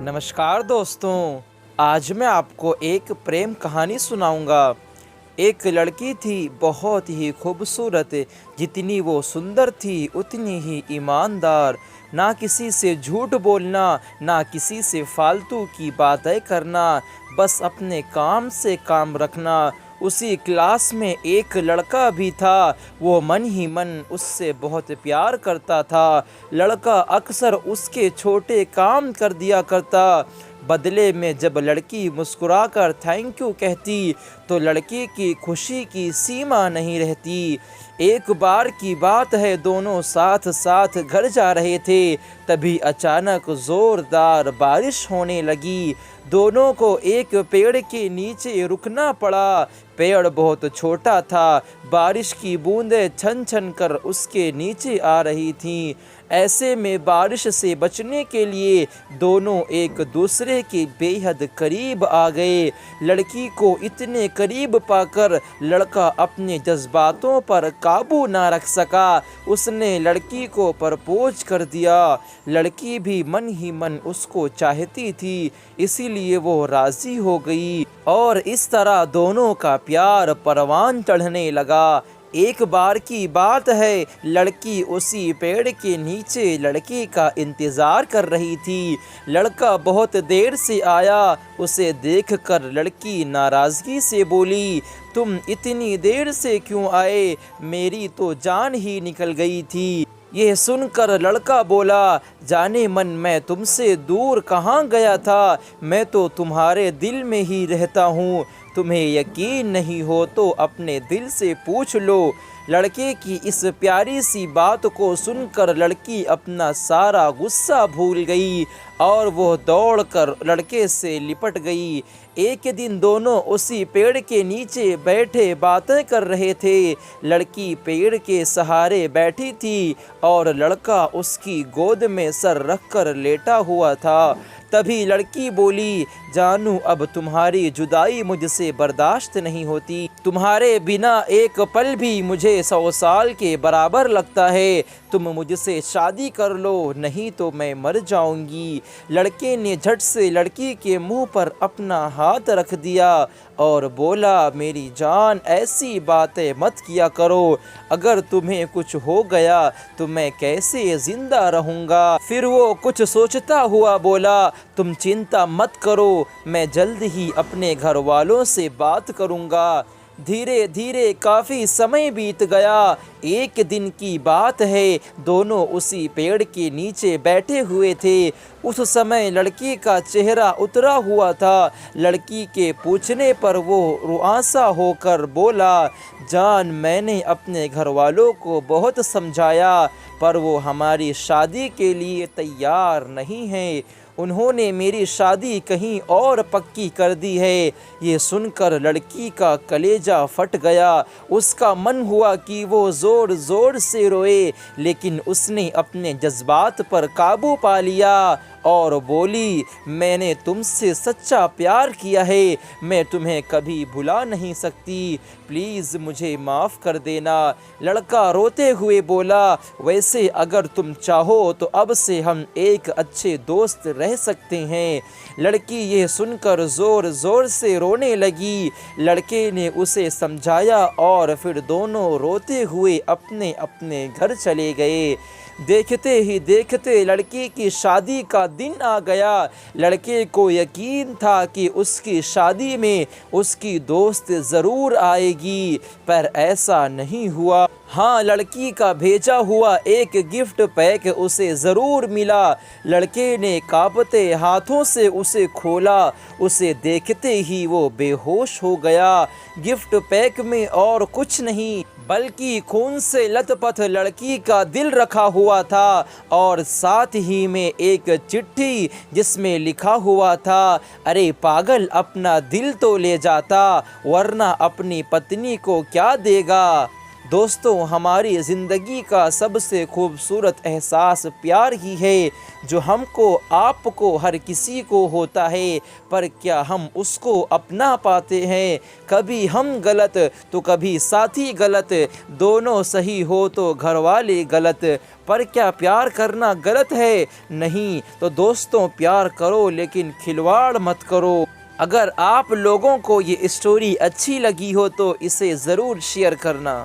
नमस्कार दोस्तों। आज मैं आपको एक प्रेम कहानी सुनाऊंगा। एक लड़की थी बहुत ही खूबसूरत। जितनी वो सुंदर थी उतनी ही ईमानदार। ना किसी से झूठ बोलना, ना किसी से फालतू की बातें करना, बस अपने काम से काम रखना। उसी क्लास में एक लड़का भी था। वो मन ही मन उससे बहुत प्यार करता था। लड़का अक्सर उसके छोटे काम कर दिया करता। बदले में जब लड़की मुस्कुराकर थैंक यू कहती तो लड़के की खुशी की सीमा नहीं रहती। एक बार की बात है, दोनों साथ साथ घर जा रहे थे। तभी अचानक जोरदार बारिश होने लगी। दोनों को एक पेड़ के नीचे रुकना पड़ा। पेड़ बहुत छोटा था। बारिश की बूंदें छन छन कर उसके नीचे आ रही थीं। ऐसे में बारिश से बचने के लिए दोनों एक दूसरे के बेहद करीब आ गए। लड़की को इतने करीब पाकर लड़का अपने जज्बातों पर काबू ना रख सका। उसने लड़की को प्रपोज कर दिया। लड़की भी मन ही मन उसको चाहती थी, इसीलिए वो राजी हो गई और इस तरह दोनों का प्यार परवान चढ़ने लगा। एक बार की बात है, लड़की उसी पेड़ के नीचे लड़के का इंतज़ार कर रही थी। लड़का बहुत देर से आया। उसे देखकर लड़की नाराज़गी से बोली, तुम इतनी देर से क्यों आए? मेरी तो जान ही निकल गई थी। यह सुनकर लड़का बोला, जाने मन मैं तुमसे दूर कहाँ गया था, मैं तो तुम्हारे दिल में ही रहता हूँ। तुम्हें यकीन नहीं हो तो अपने दिल से पूछ लो। लड़के की इस प्यारी सी बात को सुनकर लड़की अपना सारा गुस्सा भूल गई और वो दौड़कर लड़के से लिपट गई। एक दिन दोनों उसी पेड़ के नीचे बैठे बातें कर रहे थे। लड़की पेड़ के सहारे बैठी थी और लड़का उसकी गोद में सर रखकर लेटा हुआ था। तभी लड़की बोली, जानू अब तुम्हारी जुदाई मुझसे बर्दाश्त नहीं होती। तुम्हारे बिना एक पल भी मुझे 100 साल के बराबर लगता है। तुम मुझसे शादी कर लो, नहीं तो मैं मर जाऊंगी। लड़के ने झट से लड़की के मुंह पर अपना हाथ रख दिया और बोला, मेरी जान ऐसी बातें मत किया करो। अगर तुम्हें कुछ हो गया तो मैं कैसे जिंदा रहूँगा? फिर वो कुछ सोचता हुआ बोला, तुम चिंता मत करो, मैं जल्द ही अपने घर वालों से बात करूँगा। धीरे धीरे काफ़ी समय बीत गया। एक दिन की बात है, दोनों उसी पेड़ के नीचे बैठे हुए थे। उस समय लड़की का चेहरा उतरा हुआ था। लड़की के पूछने पर वो रुआंसा होकर बोला, जान मैंने अपने घर वालों को बहुत समझाया पर वो हमारी शादी के लिए तैयार नहीं हैं। उन्होंने मेरी शादी कहीं और पक्की कर दी है। ये सुनकर लड़की का कलेजा फट गया। उसका मन हुआ कि वो ज़ोर ज़ोर से रोए, लेकिन उसने अपने जज्बात पर काबू पा लिया और बोली, मैंने तुमसे सच्चा प्यार किया है, मैं तुम्हें कभी भुला नहीं सकती, प्लीज़ मुझे माफ़ कर देना। लड़का रोते हुए बोला, वैसे अगर तुम चाहो तो अब से हम एक अच्छे दोस्त रह सकते हैं। लड़की ये सुनकर ज़ोर ज़ोर से रोने लगी। लड़के ने उसे समझाया और फिर दोनों रोते हुए अपने अपने घर चले गए। देखते ही देखते लड़की की शादी का दिन आ गया। लड़के को यकीन था कि उसकी शादी में उसकी दोस्त ज़रूर आएगी, पर ऐसा नहीं हुआ। हाँ, लड़की का भेजा हुआ एक गिफ्ट पैक उसे ज़रूर मिला। लड़के ने कांपते हाथों से उसे खोला। उसे देखते ही वो बेहोश हो गया। गिफ्ट पैक में और कुछ नहीं बल्कि खून से लथपथ लड़की का दिल रखा हुआ था और साथ ही में एक चिट्ठी जिसमें लिखा हुआ था, अरे पागल, अपना दिल तो ले जाता वरना अपनी पत्नी को क्या देगा। दोस्तों, हमारी ज़िंदगी का सबसे खूबसूरत एहसास प्यार ही है, जो हमको आपको हर किसी को होता है, पर क्या हम उसको अपना पाते हैं? कभी हम गलत तो कभी साथी गलत, दोनों सही हो तो घर वाले गलत, पर क्या प्यार करना गलत है? नहीं। तो दोस्तों, प्यार करो लेकिन खिलवाड़ मत करो। अगर आप लोगों को ये स्टोरी अच्छी लगी हो तो इसे ज़रूर शेयर करना।